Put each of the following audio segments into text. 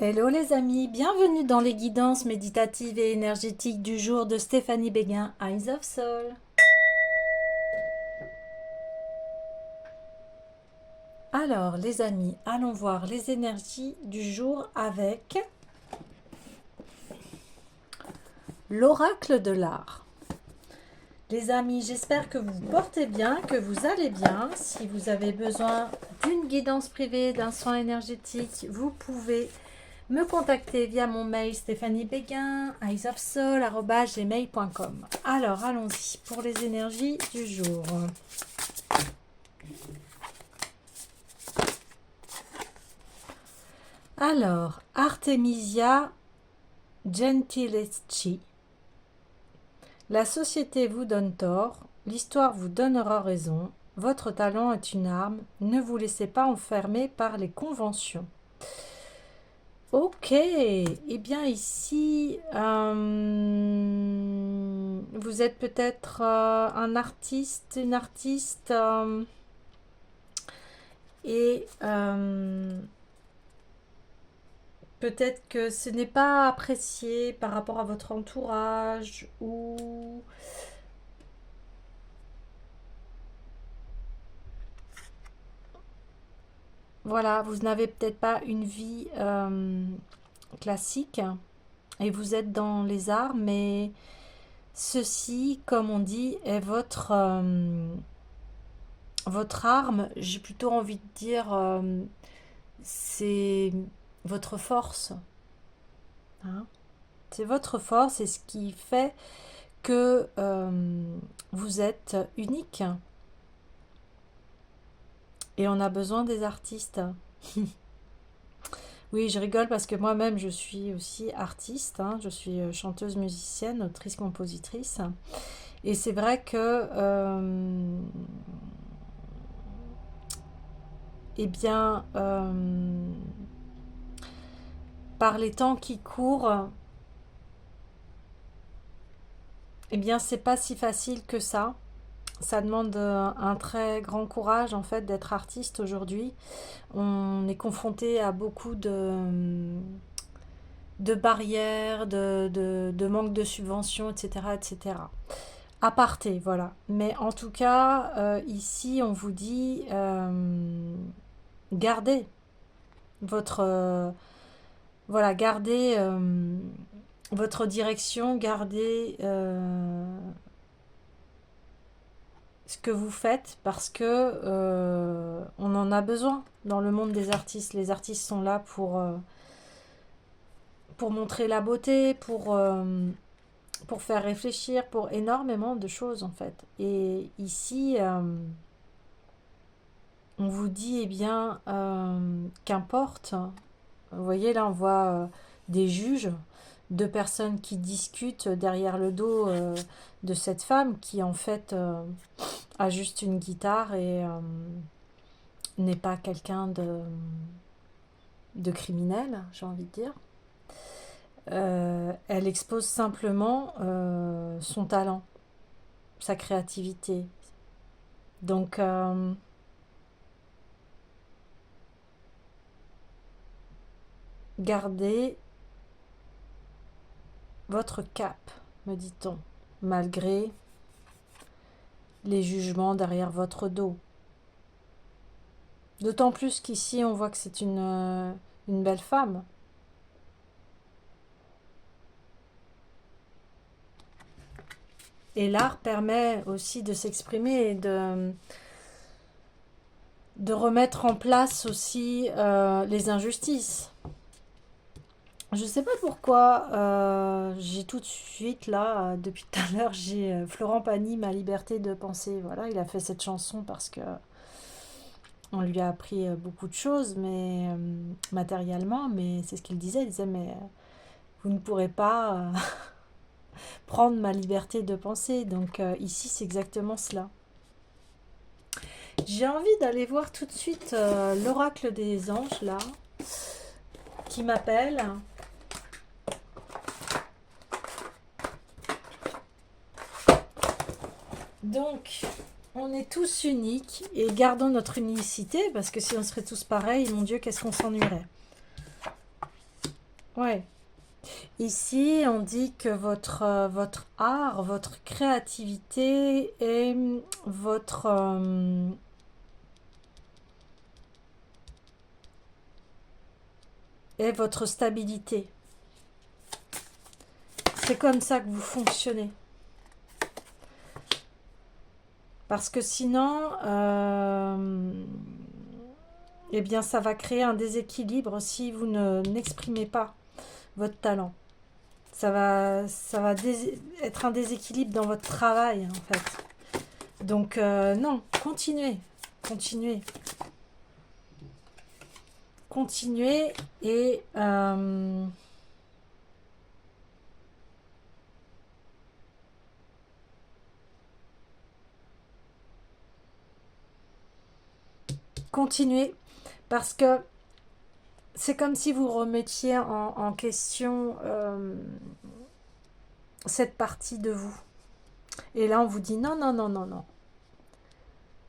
Hello les amis, bienvenue dans les guidances méditatives et énergétiques du jour de Stéphanie Béguin, Eyes of Soul. Alors les amis, allons voir les énergies du jour avec l'oracle de l'art. Les amis, j'espère que vous vous portez bien, que vous allez bien. Si vous avez besoin d'une guidance privée, d'un soin énergétique, vous pouvez me contacter via mon mail stéphaniebeguin@eyesofsoul@gmail.com. Alors, allons-y pour les énergies du jour. Alors, Artemisia Gentileschi. La société vous donne tort, l'histoire vous donnera raison, votre talent est une arme, ne vous laissez pas enfermer par les conventions. Ok, eh bien ici, vous êtes peut-être un artiste, une artiste, et peut-être que ce n'est pas apprécié par rapport à votre entourage ou voilà, vous n'avez peut-être pas une vie classique et vous êtes dans les arts, mais ceci, comme on dit, est votre arme. J'ai plutôt envie de dire, c'est votre force. Hein. C'est votre force et ce qui fait que vous êtes unique. Et on a besoin des artistes. Oui, je rigole parce que moi-même, je suis aussi artiste. Hein. Je suis chanteuse, musicienne, autrice, compositrice. Et c'est vrai que, eh bien, par les temps qui courent, eh bien, c'est pas si facile que ça. Ça demande un très grand courage en fait d'être artiste aujourd'hui. On est confronté à beaucoup de barrières, de manque de subventions, etc. etc. Aparté, voilà. Mais en tout cas, ici, on vous dit gardez votre voilà, gardez votre direction, gardez ce que vous faites parce que on en a besoin dans le monde des artistes. Les artistes sont là pour montrer la beauté, pour faire réfléchir, pour énormément de choses en fait. Et ici, on vous dit, eh bien, qu'importe. Vous voyez, là, on voit des juges, deux personnes qui discutent derrière le dos de cette femme qui, en fait, a juste une guitare et n'est pas quelqu'un de criminel, j'ai envie de dire. Elle expose simplement son talent, sa créativité. Donc, gardez votre cap, me dit-on, malgré les jugements derrière votre dos. D'autant plus qu'ici, on voit que c'est une belle femme. Et l'art permet aussi de s'exprimer et de remettre en place aussi les injustices. Je ne sais pas pourquoi, j'ai tout de suite là, depuis tout à l'heure, j'ai Florent Pagny, Ma liberté de penser. Voilà, il a fait cette chanson parce que on lui a appris beaucoup de choses, mais matériellement, mais c'est ce qu'il disait. Il disait, mais vous ne pourrez pas prendre ma liberté de penser. Donc ici, c'est exactement cela. J'ai envie d'aller voir tout de suite l'oracle des anges, là, qui m'appelle. Donc, on est tous uniques et gardons notre unicité, parce que si on serait tous pareils, mon Dieu, qu'est-ce qu'on s'ennuierait. Ouais. Ici, on dit que votre art, votre créativité est votre stabilité. C'est comme ça que vous fonctionnez. Parce que sinon, eh bien, ça va créer un déséquilibre si vous n'exprimez pas votre talent. Ça va être un déséquilibre dans votre travail, en fait. Donc, non, continuez, continuez, continuez et continuez parce que c'est comme si vous remettiez en question cette partie de vous. Et là, on vous dit non, non, non, non, non.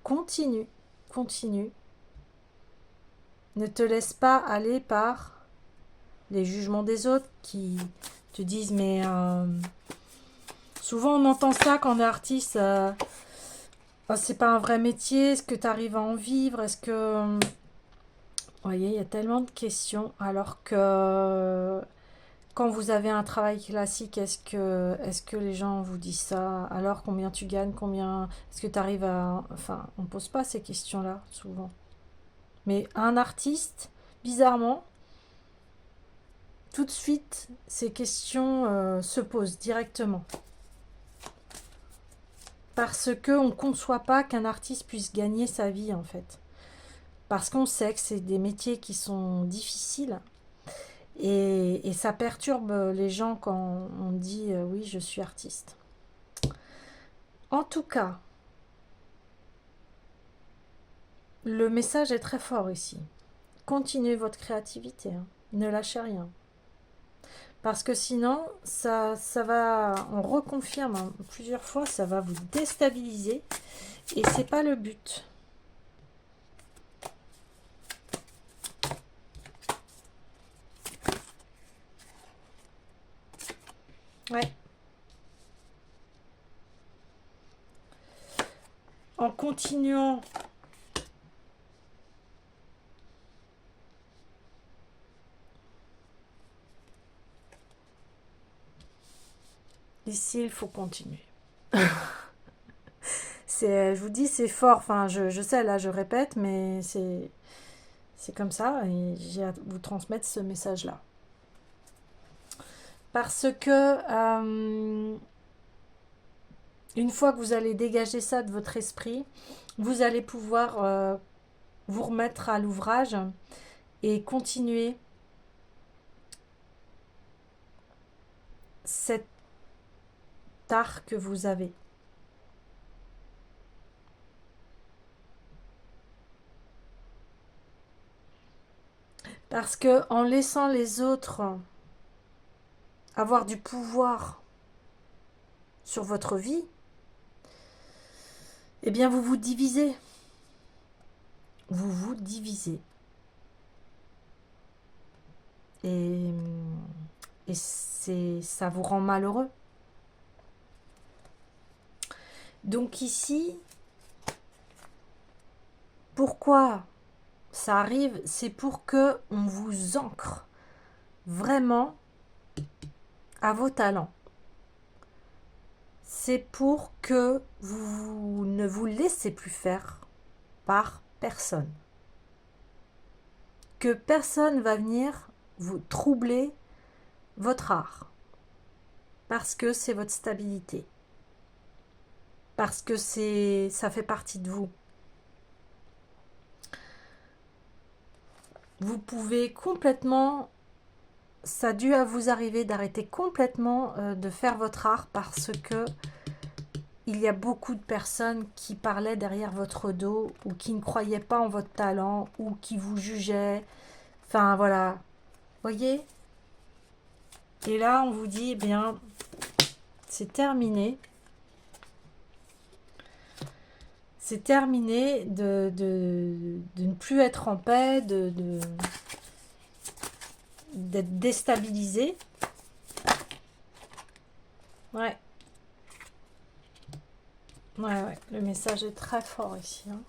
Continue, continue. Ne te laisse pas aller par les jugements des autres qui te disent mais souvent on entend ça quand on est artiste. Oh, c'est pas un vrai métier. Est-ce que tu arrives à en vivre? Est-ce que vous voyez, il y a tellement de questions alors que quand vous avez un travail classique, est-ce que les gens vous disent ça? Alors combien tu gagnes? Combien est-ce que tu arrives à... Enfin, on ne pose pas ces questions-là souvent. Mais un artiste, bizarrement, tout de suite, ces questions se posent directement. Parce qu'on ne conçoit pas qu'un artiste puisse gagner sa vie, en fait. Parce qu'on sait que c'est des métiers qui sont difficiles. Et ça perturbe les gens quand on dit oui, je suis artiste. En tout cas, le message est très fort ici. Continuez votre créativité, hein. Ne lâchez rien. Parce que sinon, ça va, on reconfirme hein, plusieurs fois, ça va vous déstabiliser. Et c'est pas le but. Ouais. En continuant ici, il faut continuer. Je vous dis, c'est fort. Enfin, je sais, là, je répète, mais c'est comme ça. Et j'ai à vous transmettre ce message-là. Parce que une fois que vous allez dégager ça de votre esprit, vous allez pouvoir vous remettre à l'ouvrage et continuer cet art que vous avez. Parce que en laissant les autres avoir du pouvoir sur votre vie, eh bien vous vous divisez. Vous vous divisez. Et, ça vous rend malheureux. Donc ici, pourquoi ça arrive? C'est pour que on vous ancre vraiment à vos talents. C'est pour que vous ne vous laissez plus faire par personne. Que personne va venir vous troubler votre art. Parce que c'est votre stabilité. Parce que ça fait partie de vous. Vous pouvez complètement, ça a dû à vous arriver d'arrêter complètement de faire votre art parce que il y a beaucoup de personnes qui parlaient derrière votre dos ou qui ne croyaient pas en votre talent ou qui vous jugeaient. Enfin voilà, voyez. Et là on vous dit, eh bien, c'est terminé. C'est terminé de ne plus être en paix, d'être déstabilisé. Ouais, ouais. Le message est très fort ici, hein.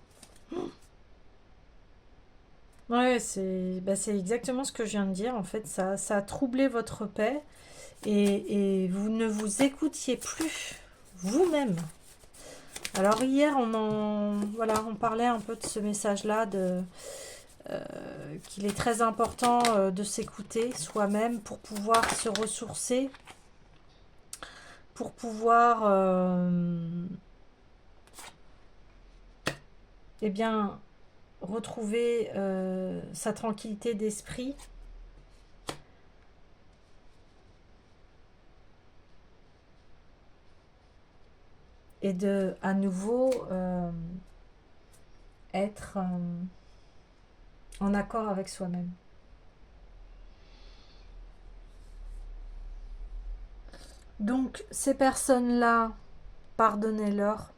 Ouais, c'est exactement ce que je viens de dire. En fait, ça a troublé votre paix et vous ne vous écoutiez plus vous-même. Alors hier, voilà, on parlait un peu de ce message-là, qu'il est très important de s'écouter soi-même pour pouvoir se ressourcer, pour pouvoir eh bien, retrouver sa tranquillité d'esprit et de à nouveau être en accord avec soi-même. Donc ces personnes-là, pardonnez-leur,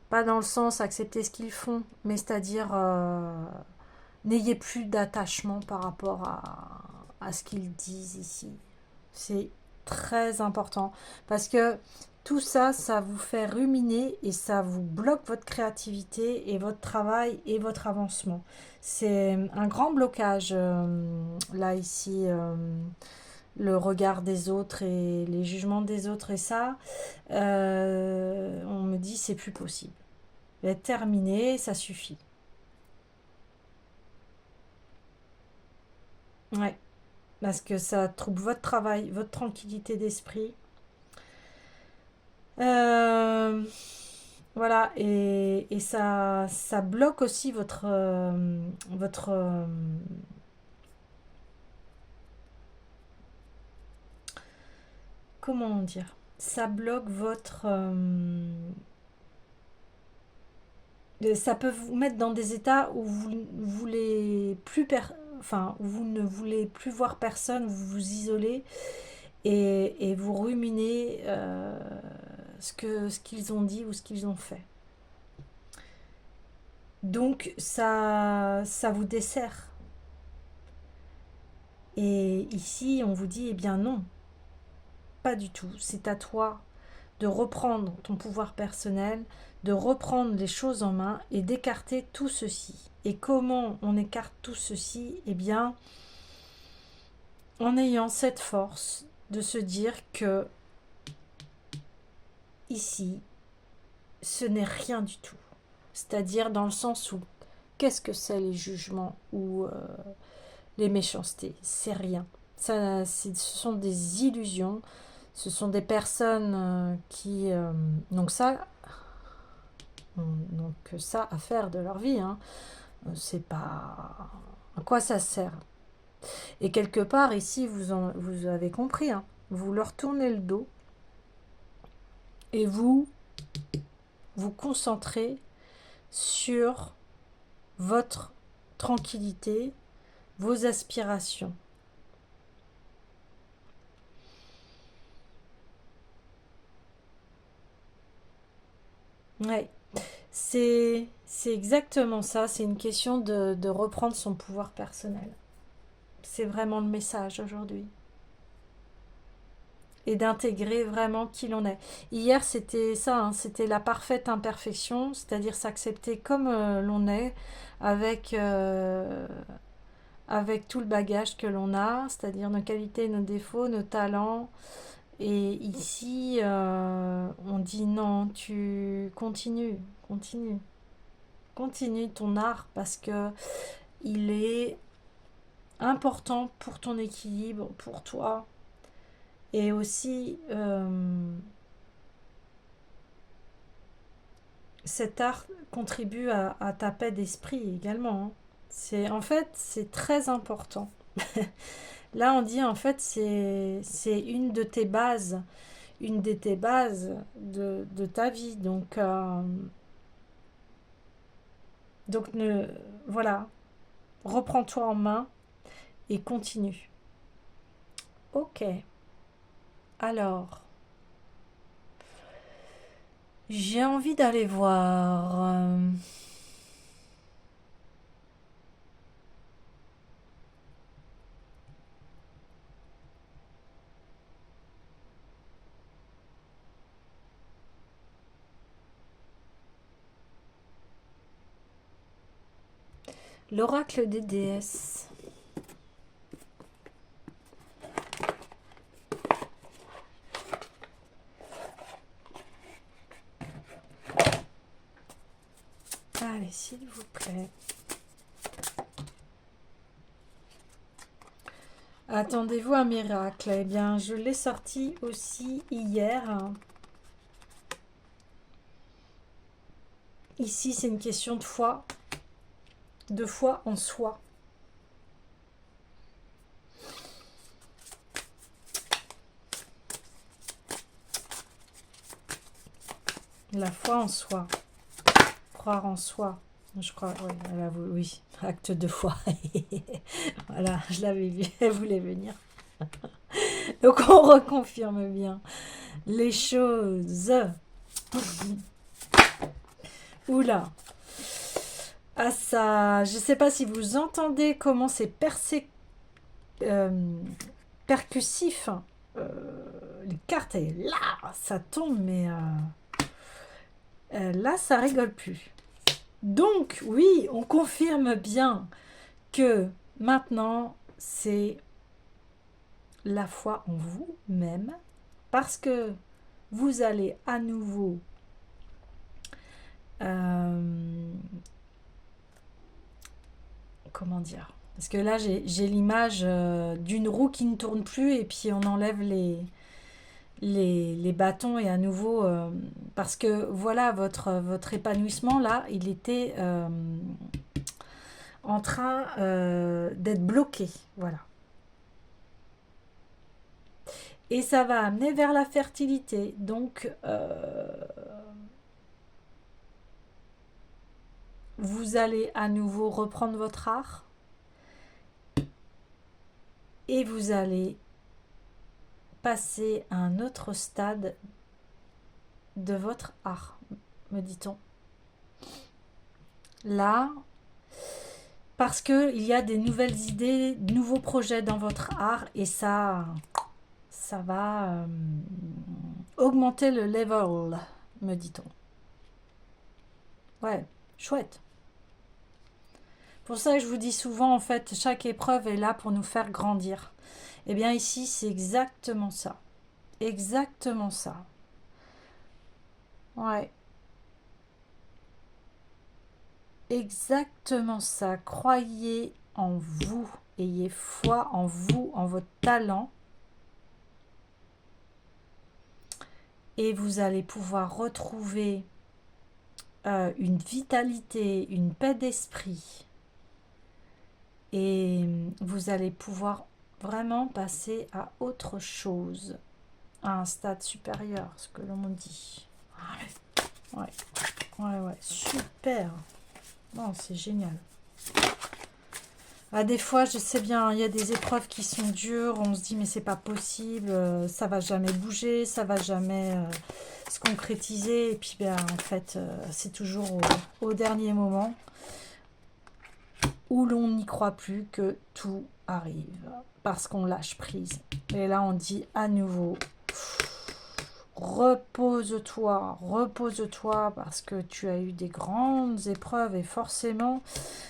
pas dans le sens accepter ce qu'ils font, mais c'est-à-dire n'ayez plus d'attachement par rapport à ce qu'ils disent ici. C'est très important parce que tout ça, ça vous fait ruminer et ça vous bloque votre créativité et votre travail et votre avancement. C'est un grand blocage là ici, le regard des autres et les jugements des autres et ça, on me dit c'est plus possible. Terminé, ça suffit. Ouais, parce que ça trouble votre travail, votre tranquillité d'esprit. Euh, voilà, et ça bloque aussi comment dire? Ça bloque ça peut vous mettre dans des états où vous voulez plus enfin, où vous ne voulez plus voir personne, vous vous isolez et vous ruminez ce qu'ils ont dit ou ce qu'ils ont fait. Donc ça vous dessert. Et ici, on vous dit, eh bien non, pas du tout. C'est à toi de reprendre ton pouvoir personnel, de reprendre les choses en main et d'écarter tout ceci. Et comment on écarte tout ceci? Eh bien, en ayant cette force de se dire que ici, ce n'est rien du tout. C'est-à-dire dans le sens où, qu'est-ce que c'est les jugements ou les méchancetés? C'est rien. Ce sont des illusions. Ce sont des personnes qui n'ont que ça à faire de leur vie. Hein. C'est pas... À quoi ça sert? Et quelque part, ici, vous avez compris. Hein. Vous leur tournez le dos et vous concentrez sur votre tranquillité, vos aspirations. Ouais, c'est exactement ça. C'est une question de reprendre son pouvoir personnel. C'est vraiment le message aujourd'hui. Et d'intégrer vraiment qui l'on est. Hier, c'était ça, hein, c'était la parfaite imperfection, c'est-à-dire s'accepter comme l'on est, avec, avec tout le bagage que l'on a, c'est-à-dire nos qualités, nos défauts, nos talents. Et ici, on dit non, tu continues, continue, continue ton art parce que il est important pour ton équilibre, pour toi. Et aussi, cet art contribue à ta paix d'esprit également. Hein. En fait, c'est très important. Là, on dit en fait, c'est une de tes bases, une de tes bases de ta vie. Donc voilà, reprends-toi en main et continue. Ok, alors, j'ai envie d'aller voir. L'oracle des déesses. Allez, s'il vous plaît. Attendez-vous un miracle? Eh bien, je l'ai sorti aussi hier. Ici, c'est une question de foi en soi. La foi en soi. Croire en soi. Je crois, oui, oui, acte de foi. Voilà, je l'avais vu, elle voulait venir. Donc on reconfirme bien les choses. Oula. Ah ça, je ne sais pas si vous entendez comment c'est percussif. Les cartes, là, ça tombe, mais là, ça rigole plus. Donc, oui, on confirme bien que maintenant, c'est la foi en vous-même, parce que vous allez à nouveau comment dire? Parce que là, j'ai l'image d'une roue qui ne tourne plus et puis on enlève les bâtons et à nouveau... parce que voilà, votre épanouissement, là, il était en train d'être bloqué. Voilà. Et ça va amener vers la fertilité. Donc, vous allez à nouveau reprendre votre art et vous allez passer à un autre stade de votre art, me dit-on. Là, parce qu'il y a des nouvelles idées, de nouveaux projets dans votre art et ça va augmenter le level, me dit-on. Ouais, chouette. Pour ça que je vous dis souvent, en fait, chaque épreuve est là pour nous faire grandir. Eh bien ici, c'est exactement ça. Exactement ça. Ouais. Exactement ça. Croyez en vous. Ayez foi en vous, en votre talent. Et vous allez pouvoir retrouver une vitalité, une paix d'esprit. Et vous allez pouvoir vraiment passer à autre chose, à un stade supérieur, ce que l'on dit. Ouais, ouais, ouais, super. Bon, c'est génial. Ah, des fois, je sais bien, il y a des épreuves qui sont dures, on se dit mais c'est pas possible, ça va jamais bouger, ça va jamais se concrétiser. Et puis ben, en fait, c'est toujours au dernier moment où l'on n'y croit plus que tout arrive parce qu'on lâche prise. Et là, on dit à nouveau, repose-toi, repose-toi parce que tu as eu des grandes épreuves et forcément,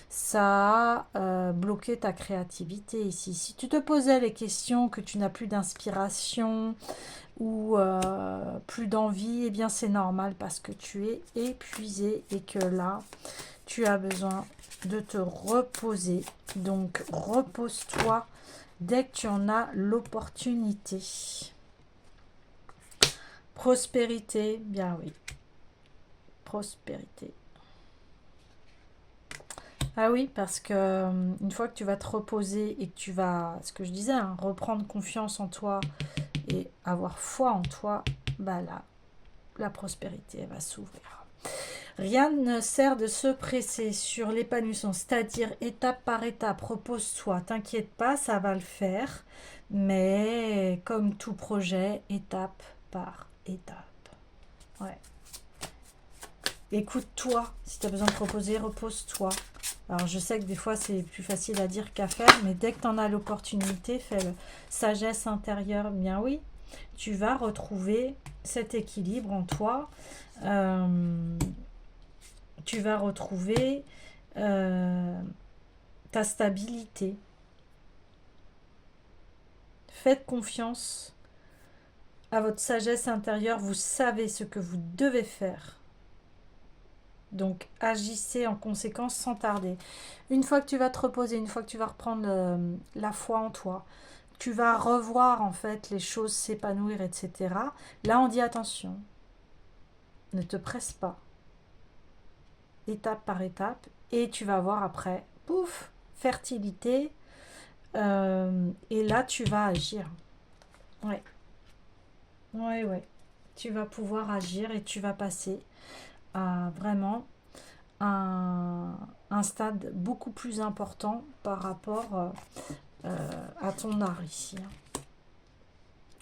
ça a bloqué ta créativité ici. Si tu te posais les questions que tu n'as plus d'inspiration ou plus d'envie, eh bien c'est normal parce que tu es épuisé et que là, tu as besoin de te reposer. Donc, repose-toi dès que tu en as l'opportunité. Prospérité, bien oui. Prospérité. Ah oui, parce que une fois que tu vas te reposer et que tu vas, ce que je disais, hein, reprendre confiance en toi et avoir foi en toi, bah là, la prospérité elle va s'ouvrir. Rien ne sert de se presser sur l'épanouissement, c'est-à-dire étape par étape, repose-toi, t'inquiète pas, ça va le faire, mais comme tout projet, étape par étape. Ouais. Écoute-toi, si tu as besoin de te reposer, repose-toi. Alors je sais que des fois c'est plus facile à dire qu'à faire, mais dès que tu en as l'opportunité, fais-le. Sagesse intérieure, bien oui, tu vas retrouver cet équilibre en toi. Tu vas retrouver ta stabilité. Faites confiance à votre sagesse intérieure, vous savez ce que vous devez faire. Donc agissez en conséquence sans tarder. Une fois que tu vas te reposer, une fois que tu vas reprendre la foi en toi, tu vas revoir en fait les choses s'épanouir, etc. Là on dit attention, ne te presse pas, étape par étape, et tu vas voir après, pouf, fertilité, et là tu vas agir. Ouais, ouais, ouais. Tu vas pouvoir agir et tu vas passer à vraiment un stade beaucoup plus important par rapport à ton art ici.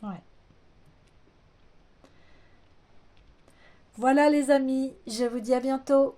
Ouais. Voilà les amis, je vous dis à bientôt.